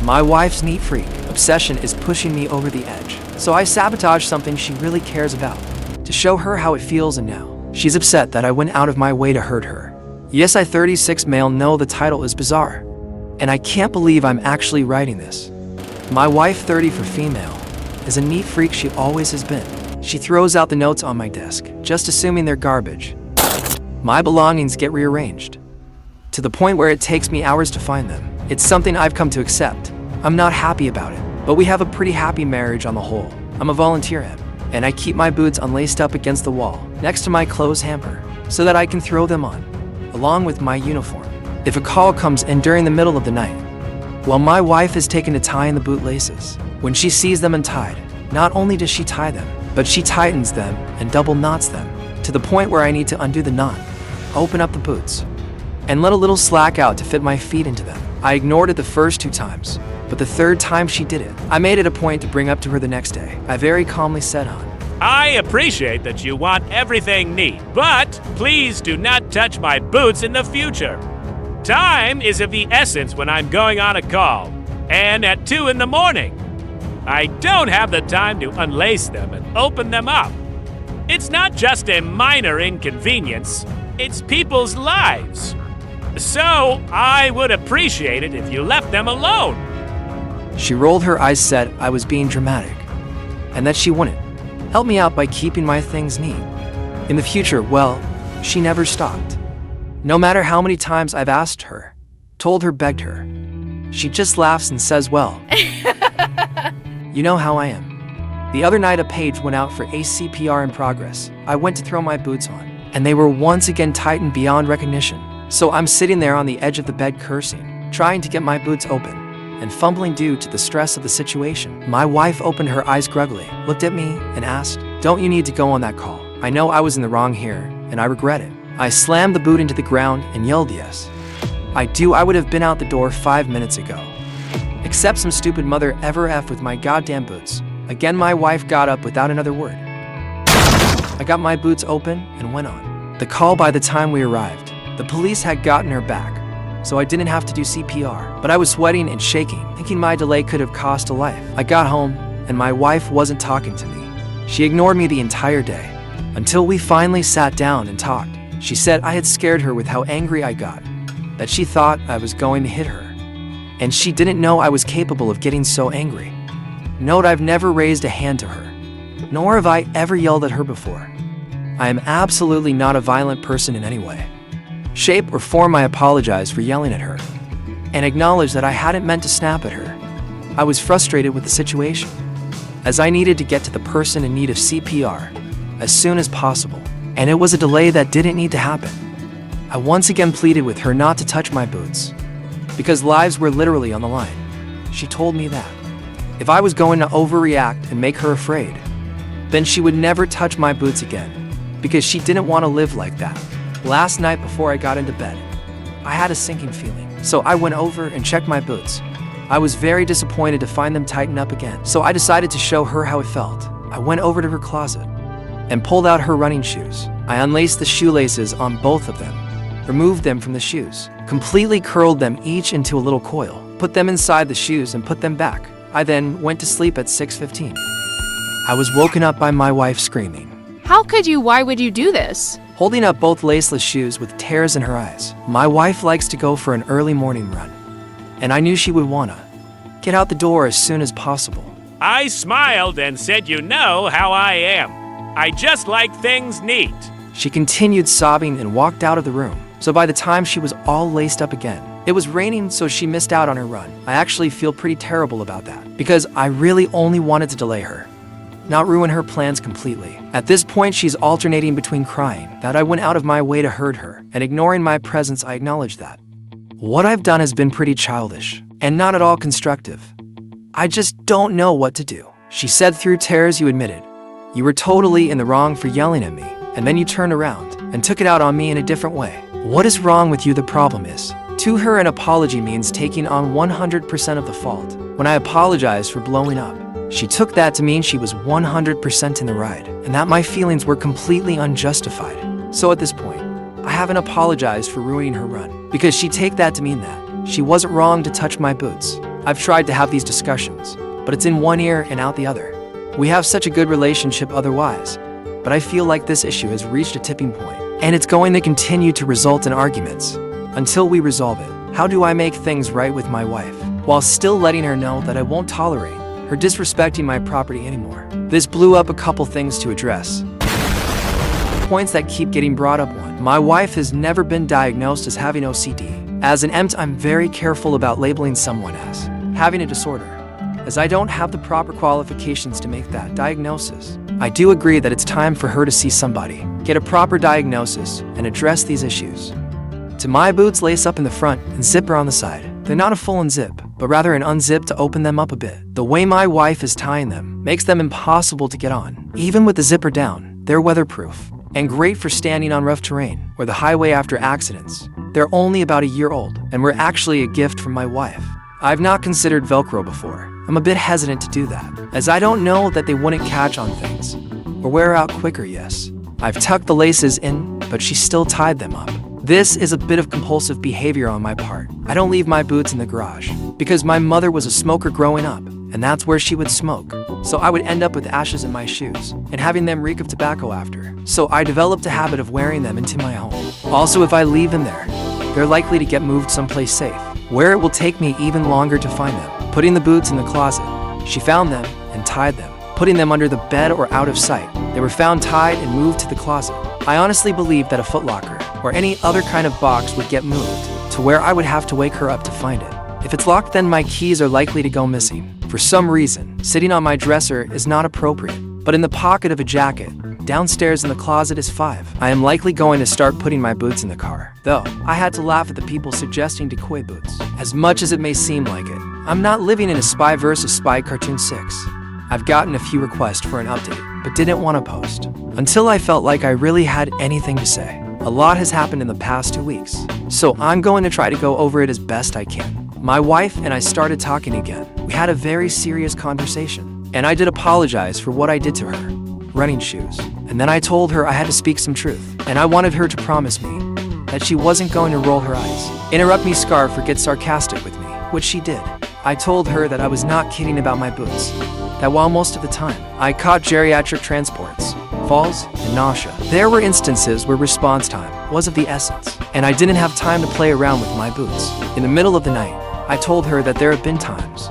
My wife's neat freak obsession is pushing me over the edge, so I sabotage something she really cares about to show her how it feels, and now she's upset that I went out of my way to hurt her. Yes, I 36 male know the title is bizarre, and I can't believe I'm actually writing this. My wife 30 for female is a neat freak, she always has been. She throws out the notes on my desk, just assuming they're garbage. My belongings get rearranged, to the point where it takes me hours to find them. It's something I've come to accept. I'm not happy about it, but we have a pretty happy marriage on the whole. I'm a volunteer M, and I keep my boots unlaced up against the wall, next to my clothes hamper, so that I can throw them on, along with my uniform, if a call comes in during the middle of the night. While my wife has taken to tying the bootlaces, when she sees them untied, not only does she tie them, but she tightens them and double knots them, to the point where I need to undo the knot, open up the boots, and let a little slack out to fit my feet into them. I ignored it the first 2 times, but the third time she did it, I made it a point to bring up to her the next day. I very calmly said, "Hon, I appreciate that you want everything neat, but please do not touch my boots in the future. Time is of the essence when I'm going on a call, and at 2 in the morning. I don't have the time to unlace them and open them up. It's not just a minor inconvenience, it's people's lives. So I would appreciate it if you left them alone." She rolled her eyes, said I was being dramatic, and that she wouldn't help me out by keeping my things neat in the future. Well, she never stopped. No matter how many times I've asked her, told her, begged her, she just laughs and says, "Well, you know how I am." The other night, a page went out for ACPR in progress. I went to throw my boots on, and they were once again tightened beyond recognition. So I'm sitting there on the edge of the bed cursing, trying to get my boots open, and fumbling due to the stress of the situation. My wife opened her eyes groggily, looked at me, and asked, "Don't you need to go on that call?" I know I was in the wrong here, and I regret it. I slammed the boot into the ground and yelled, "Yes, I do. I would have been out the door 5 minutes ago. Except some stupid mother ever F with my goddamn boots." Again, my wife got up without another word. I got my boots open and went on the call. By the time we arrived, the police had gotten her back, so I didn't have to do CPR. But I was sweating and shaking, thinking my delay could have cost a life. I got home, and my wife wasn't talking to me. She ignored me the entire day, until we finally sat down and talked. She said I had scared her with how angry I got, that she thought I was going to hit her, and she didn't know I was capable of getting so angry. Note, I've never raised a hand to her, nor have I ever yelled at her before. I am absolutely not a violent person in any way, shape, or form. I apologize for yelling at her, and acknowledge that I hadn't meant to snap at her. I was frustrated with the situation, as I needed to get to the person in need of CPR as soon as possible, and it was a delay that didn't need to happen. I once again pleaded with her not to touch my boots, because lives were literally on the line. She told me that if I was going to overreact and make her afraid, then she would never touch my boots again, because she didn't want to live like that. Last night before I got into bed, I had a sinking feeling, so I went over and checked my boots. I was very disappointed to find them tightened up again, so I decided to show her how it felt. I went over to her closet and pulled out her running shoes. I unlaced the shoelaces on both of them, removed them from the shoes, completely curled them each into a little coil, put them inside the shoes and put them back. I then went to sleep at 6:15. I was woken up by my wife screaming. How could you? Why would you do this? Holding up both laceless shoes with tears in her eyes. My wife likes to go for an early morning run, and I knew she would wanna get out the door as soon as possible. I smiled and said, "You know how I am. I just like things neat." She continued sobbing and walked out of the room. So by the time she was all laced up again, it was raining, so she missed out on her run. I actually feel pretty terrible about that, because I really only wanted to delay her, not ruin her plans completely. At this point, she's alternating between crying that I went out of my way to hurt her, and ignoring my presence. I acknowledge that what I've done has been pretty childish and not at all constructive. I just don't know what to do. She said through tears, "You admitted you were totally in the wrong for yelling at me, and then you turned around and took it out on me in a different way. What is wrong with you? The problem is." To her, an apology means taking on 100% of the fault. When I apologized for blowing up, she took that to mean she was 100% in the right, and that my feelings were completely unjustified. So at this point, I haven't apologized for ruining her run, because she'd take that to mean that she wasn't wrong to touch my boots. I've tried to have these discussions, but it's in one ear and out the other. We have such a good relationship otherwise, but I feel like this issue has reached a tipping point, and it's going to continue to result in arguments until we resolve it. How do I make things right with my wife while still letting her know that I won't tolerate her disrespecting my property anymore? This blew up a couple things to address. Points that keep getting brought up. One, my wife has never been diagnosed as having OCD. As an EMT, I'm very careful about labeling someone as having a disorder, as I don't have the proper qualifications to make that diagnosis. I do agree that it's time for her to see somebody, get a proper diagnosis, and address these issues. To my boots, lace up in the front and zipper on the side. They're not a full unzip, but rather an unzip to open them up a bit. The way my wife is tying them makes them impossible to get on. Even with the zipper down, they're weatherproof and great for standing on rough terrain or the highway after accidents. They're only about a year old and were actually a gift from my wife. I've not considered Velcro before. I'm a bit hesitant to do that, as I don't know that they wouldn't catch on things or wear out quicker. Yes, I've tucked the laces in, but she still tied them up. This is a bit of compulsive behavior on my part. I don't leave my boots in the garage because my mother was a smoker growing up, and that's where she would smoke. So I would end up with ashes in my shoes and having them reek of tobacco after. So I developed a habit of wearing them into my home. Also, if I leave them there, they're likely to get moved someplace safe, where it will take me even longer to find them. Putting the boots in the closet, she found them and tied them, putting them under the bed or out of sight. They were found tied and moved to the closet. I honestly believe that a footlocker or any other kind of box would get moved to where I would have to wake her up to find it. If it's locked, then my keys are likely to go missing. For some reason, sitting on my dresser is not appropriate, but in the pocket of a jacket, downstairs in the closet is 5. I am likely going to start putting my boots in the car. Though, I had to laugh at the people suggesting decoy boots. As much as it may seem like it, I'm not living in a Spy vs. Spy cartoon 6. I've gotten a few requests for an update, but didn't want to post until I felt like I really had anything to say. A lot has happened in the past 2 weeks, so I'm going to try to go over it as best I can. My wife and I started talking again. We had a very serious conversation, and I did apologize for what I did to her, running shoes. And then I told her I had to speak some truth, and I wanted her to promise me that she wasn't going to roll her eyes, interrupt me, scarf, or get sarcastic with me, which she did. I told her that I was not kidding about my boots, that while most of the time I caught geriatric transports, falls, and nausea, there were instances where response time was of the essence, and I didn't have time to play around with my boots. In the middle of the night, I told her that there have been times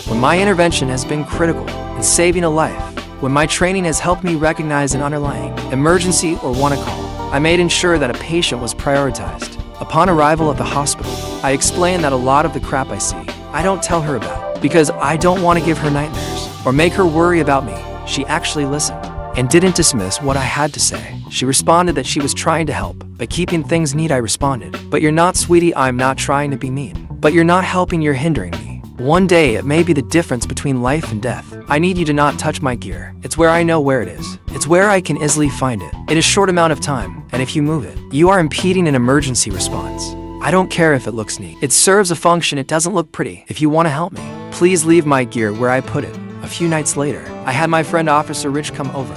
when my intervention has been critical in saving a life, when my training has helped me recognize an underlying emergency or want to call. I made ensure that a patient was prioritized. Upon arrival at the hospital, I explained that a lot of the crap I see, I don't tell her about, because I don't want to give her nightmares or make her worry about me. She actually listened and didn't dismiss what I had to say. She responded that she was trying to help by keeping things neat. I responded, "But you're not, sweetie. I'm not trying to be mean. But you're not helping, you're hindering me. One day it may be the difference between life and death. I need you to not touch my gear. It's where I know where it is. It's where I can easily find it in a short amount of time, and if you move it, you are impeding an emergency response. I don't care if it looks neat. It serves a function. It doesn't look pretty. If you want to help me, please leave my gear where I put it." A few nights later, I had my friend Officer Rich come over.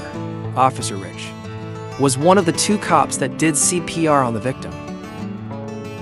Officer Rich was one of the 2 cops that did CPR on the victim.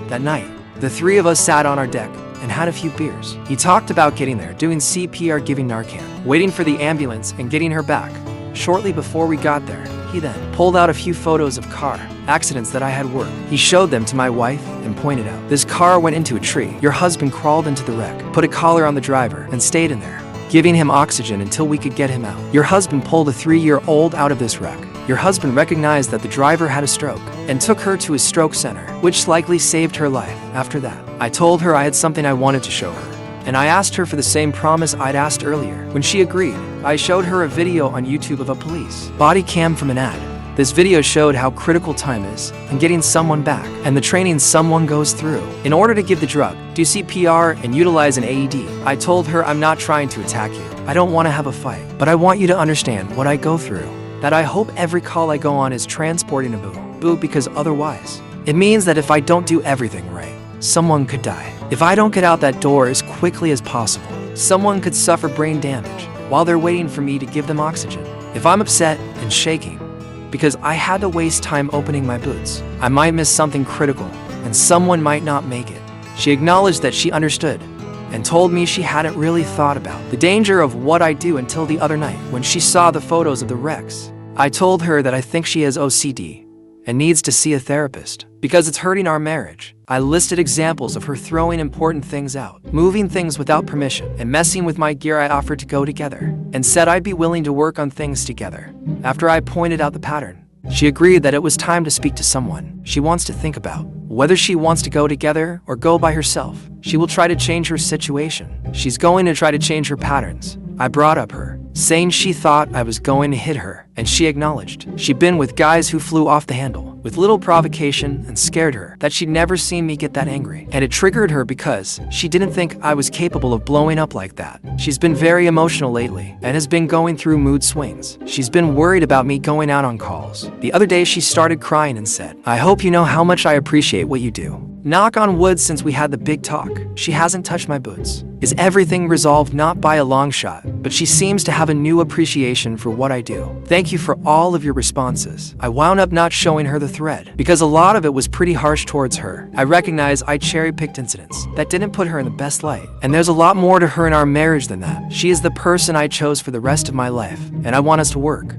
That night, the 3 of us sat on our deck and had a few beers. He talked about getting there, doing CPR, giving Narcan, waiting for the ambulance, and getting her back. Shortly before we got there, he then pulled out a few photos of car accidents that I had worked. He showed them to my wife and pointed out, "This car went into a tree. Your husband crawled into the wreck, put a collar on the driver, and stayed in there, giving him oxygen until we could get him out. Your husband pulled a 3-year-old out of this wreck. Your husband recognized that the driver had a stroke and took her to a stroke center, which likely saved her life. After that, I told her I had something I wanted to show her, and I asked her for the same promise I'd asked earlier. When she agreed, I showed her a video on YouTube of a police body cam from an ad. This video showed how critical time is in getting someone back and the training someone goes through in order to give the drug, do CPR, and utilize an AED. I told her I'm not trying to attack you. I don't want to have a fight, but I want you to understand what I go through. That I hope every call I go on is transporting a boot, because otherwise, it means that if I don't do everything right, someone could die. If I don't get out that door as quickly as possible, someone could suffer brain damage while they're waiting for me to give them oxygen. If I'm upset and shaking because I had to waste time opening my boots, I might miss something critical and someone might not make it." She acknowledged that she understood and told me she hadn't really thought about the danger of what I do until the other night when she saw the photos of the wrecks. I told her that I think she has OCD and needs to see a therapist because it's hurting our marriage. I listed examples of her throwing important things out, moving things without permission, and messing with my gear. I offered to go together and said I'd be willing to work on things together. After I pointed out the pattern, she agreed that it was time to speak to someone. She wants to think about whether she wants to go together or go by herself. She will try to change her situation. She's going to try to change her patterns. I brought up her, saying she thought I was going to hit her, and she acknowledged she'd been with guys who flew off the handle with little provocation and scared her that she'd never seen me get that angry. And it triggered her because she didn't think I was capable of blowing up like that. She's been very emotional lately and has been going through mood swings. She's been worried about me going out on calls. The other day she started crying and said, "I hope you know how much I appreciate what you do." Knock on wood, since we had the big talk, she hasn't touched my boots. Is everything resolved? Not by a long shot, but she seems to have a new appreciation for what I do. Thank you for all of your responses. I wound up not showing her the thread because a lot of it was pretty harsh towards her. I recognize I cherry-picked incidents that didn't put her in the best light, and there's a lot more to her in our marriage than that. She is the person I chose for the rest of my life, and I want us to work